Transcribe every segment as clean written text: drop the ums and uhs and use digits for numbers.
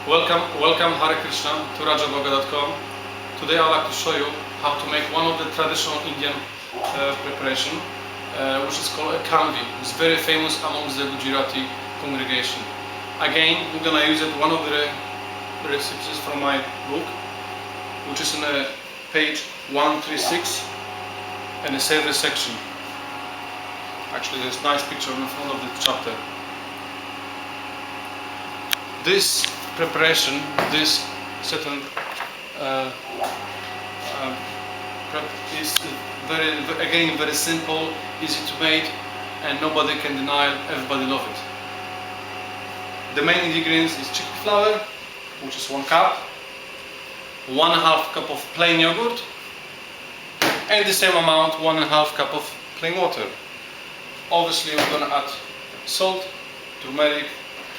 Welcome Hare Krishna to Bhoga.com. Today I'd like to show you how to make one of the traditional Indian preparation, which is called a Khandvi. It's very famous amongst the Gujarati congregation. Again, we're gonna use it one of the recipes from my book, which is in page 136 in the savory section. Actually, there's a nice picture in the front of the chapter. This preparation, this certain prep is very simple, easy to make, and nobody can deny it. Everybody love it. The main ingredients is chickpea flour, which is 1 cup, 1/2 cup of plain yogurt, and the same amount, 1/2 cup of plain water. Obviously, we're gonna add salt, turmeric,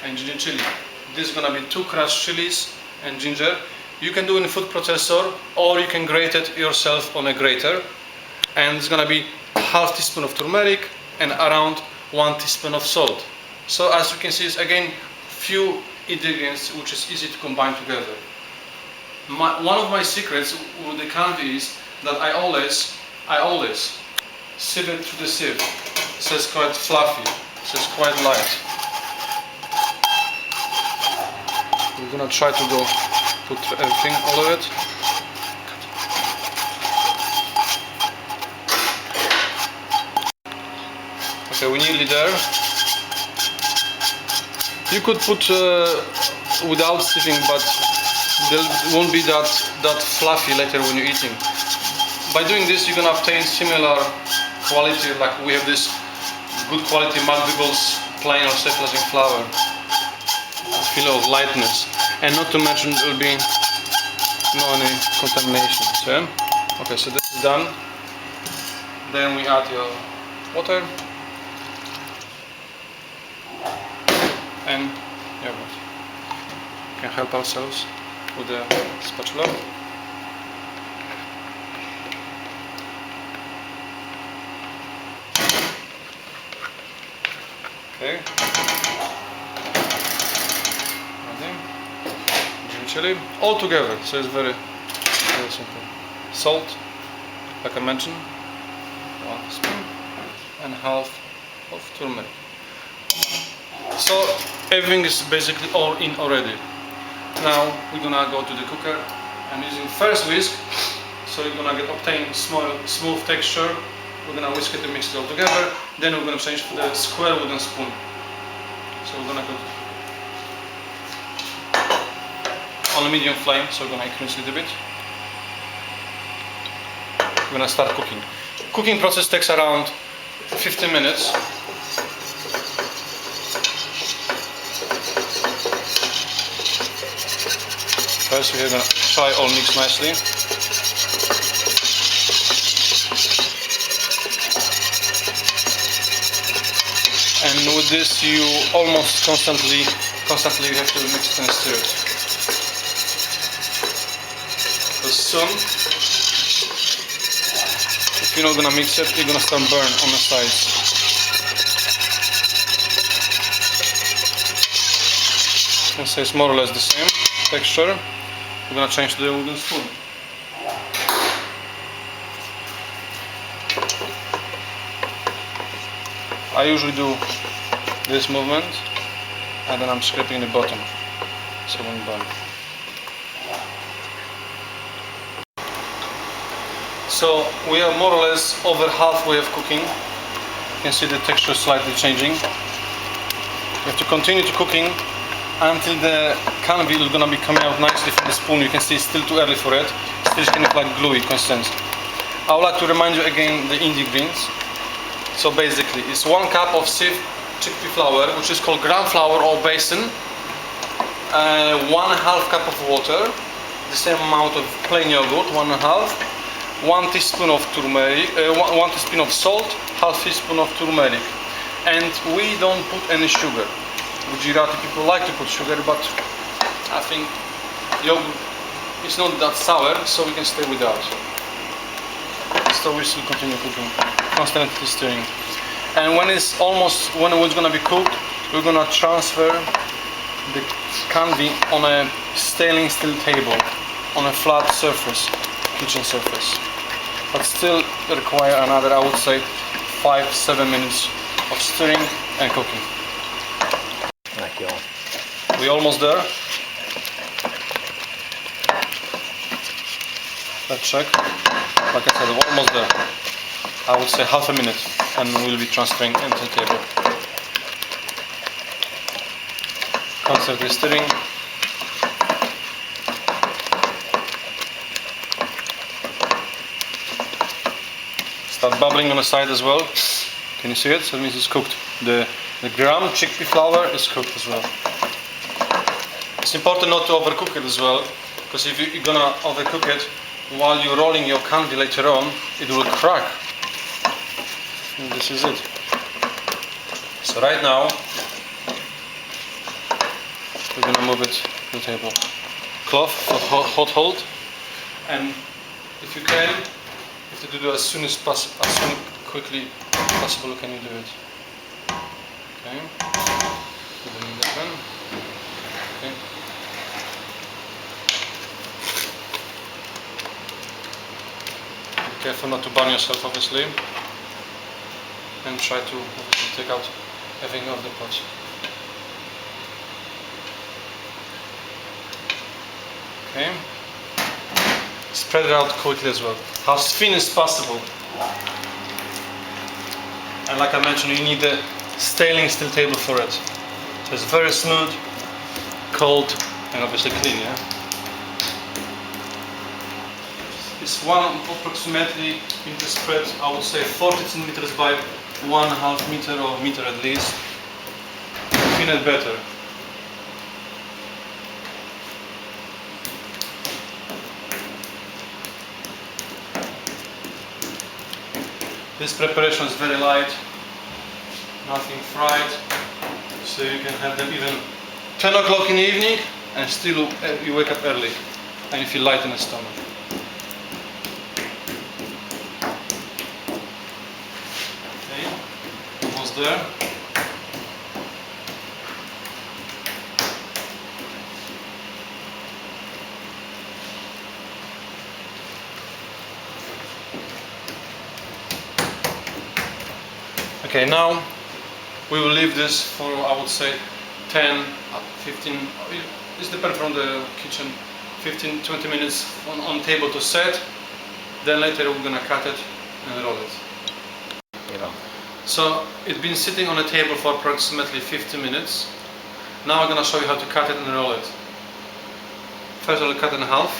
and ginger chili. This is gonna be 2 crushed chilies and ginger. You can do it in a food processor, or you can grate it yourself on a grater. And it's gonna be 1/2 teaspoon of turmeric and around 1 teaspoon of salt. So as you can see, it's again few ingredients which is easy to combine together. One of my secrets with the Khandvi is that I always sieve it through the sieve. So it's quite fluffy, so it's quite light. We're gonna try to put everything, all of it. Okay, we're nearly there. You could put without sieving, but there won't be that fluffy later when you're eating. By doing this, you're gonna obtain similar quality, like we have this good quality McDougall's plain or self-leveling flour. Feel of lightness, and not to mention there will be no any contamination. So, okay, so this is done. Then we add your water and yogurt. We can help ourselves with the spatula. Okay. Chili all together, so it's very simple. Salt, like I mentioned, 1 spoon, and 1/2 of turmeric. So everything is basically all in already. Now we're gonna go to the cooker. I'm using first whisk, so you're gonna obtain smooth texture. We're gonna whisk it and mix it all together. Then we're gonna change to the square wooden spoon. So we're gonna go on a medium flame, so we're gonna increase it a bit. We're gonna start cooking. Cooking process takes around 15 minutes. First we're gonna try all mix nicely. And with this you almost constantly you have to mix it and stir it. Soon, if you're not gonna mix it, you're gonna start burn on the sides. You can say it's more or less the same texture. We're gonna change to the wooden spoon. I usually do this movement, and then I'm scraping the bottom, so it won't burn. So we are more or less over halfway of cooking. You can see the texture slightly changing. You have to continue to cooking until the Khandvi is gonna be coming out nicely from the spoon. You can see it's still too early for it. Still kind of like gluey consistency. I would like to remind you again the ingredients. So basically, it's 1 cup of sieved chickpea flour, which is called gram flour or basin. 1/2 cup of water, the same amount of plain yogurt, 1/2. 1 teaspoon of turmeric, 1 teaspoon of salt, 1/2 teaspoon of turmeric, and we don't put any sugar. Gujarati people like to put sugar, but I think yogurt is not that sour, so we can stay without. So we still continue cooking, constantly stirring. And when it's going to be cooked, we're going to transfer the khandvi on a stainless steel table, on a flat surface, kitchen surface. But still require another, I would say, 5-7 minutes of stirring and cooking. We're almost there. Let's check. Like I said, we're almost there. I would say half a minute and we'll be transferring into the table. Constantly stirring. Start bubbling on the side as well. Can you see it? So it means it's cooked. The gram chickpea flour is cooked as well. It's important not to overcook it as well, because if you're gonna overcook it while you're rolling your khandvi later on, it will crack. And this is it. So right now we're gonna move it to the table. Cloth for hot hold, and if you can, you have to do it as soon as possible, as soon quickly possible can you do it. Okay. Put them in the pan. Okay. Be careful not to burn yourself, obviously, and try to take out everything off the pot. Okay. Spread it out quickly as well, as thin as possible. And like I mentioned, you need a stainless steel table for it. So it's very smooth, cold, and obviously clean. Yeah. It's approximately in the spread, I would say 40 centimeters by 1.5 meter or meter at least. Thin it better. This preparation is very light, nothing fried, so you can have them even 10 o'clock in the evening and still you wake up early and you feel light in the stomach. Okay, almost there. Okay, now we will leave this for, I would say, 10, 15, this depends from the kitchen, 15-20 minutes on table to set. Then later we're gonna cut it and roll it. Yeah. So it's been sitting on a table for approximately 50 minutes. Now I'm gonna show you how to cut it and roll it. First I'll cut it in half,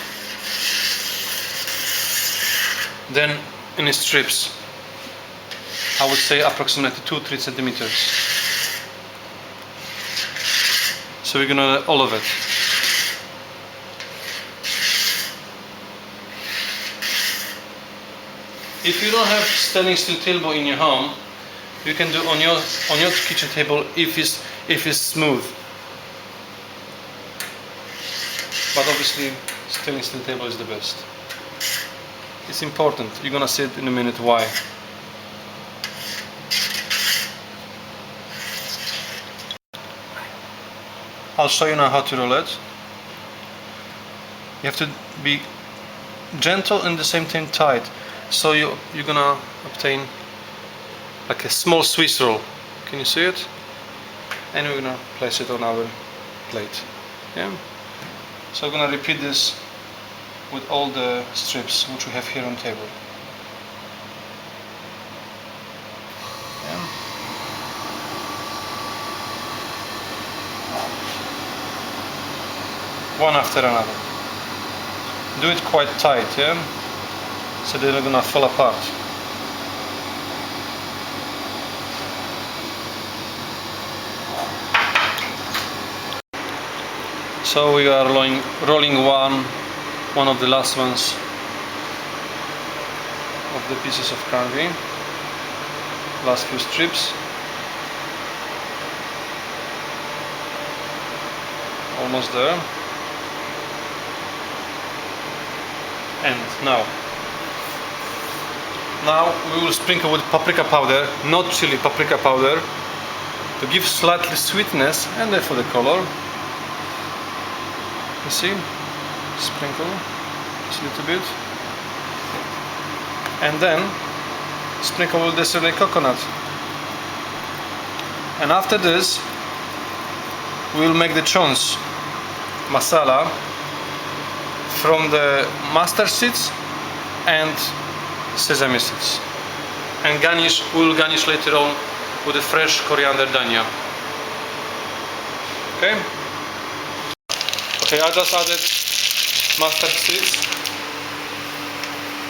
then in strips. I would say approximately 2-3 centimeters. So we're gonna all of it. If you don't have stainless steel table in your home, you can do on your kitchen table if it's smooth. But obviously, stainless steel table is the best. It's important. You're gonna see it in a minute why. I'll show you now how to roll it. You have to be gentle and at the same time tight. So you're gonna obtain like a small Swiss roll. Can you see it? And we're gonna place it on our plate. Yeah. So I'm gonna repeat this with all the strips which we have here on the table. Yeah. One after another. Do it quite tight, yeah? So they're not gonna fall apart. So we are rolling one of the last ones of the pieces of khandvi. Last few strips. Almost there. And now we will sprinkle with paprika powder, not chili, paprika powder, to give slightly sweetness and therefore the color. You see? Sprinkle just a little bit. And then sprinkle with the sirloin coconut. And after this, we'll make the chons masala from the mustard seeds and sesame seeds. And we'll garnish later on with the fresh coriander dhania. Okay? Okay, I just added mustard seeds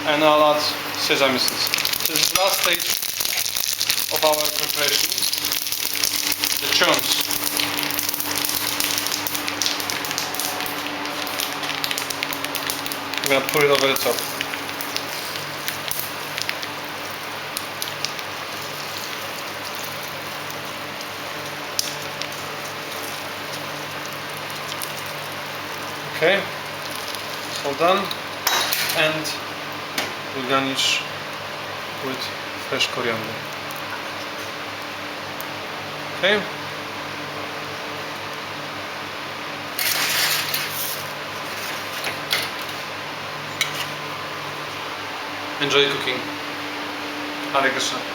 and I'll add sesame seeds. This is the last stage of our preparation. The chunks. I'm gonna put it over the top. Okay, it's all done, and we'll garnish with fresh coriander. Okay. Enjoy cooking. Hare Krishna.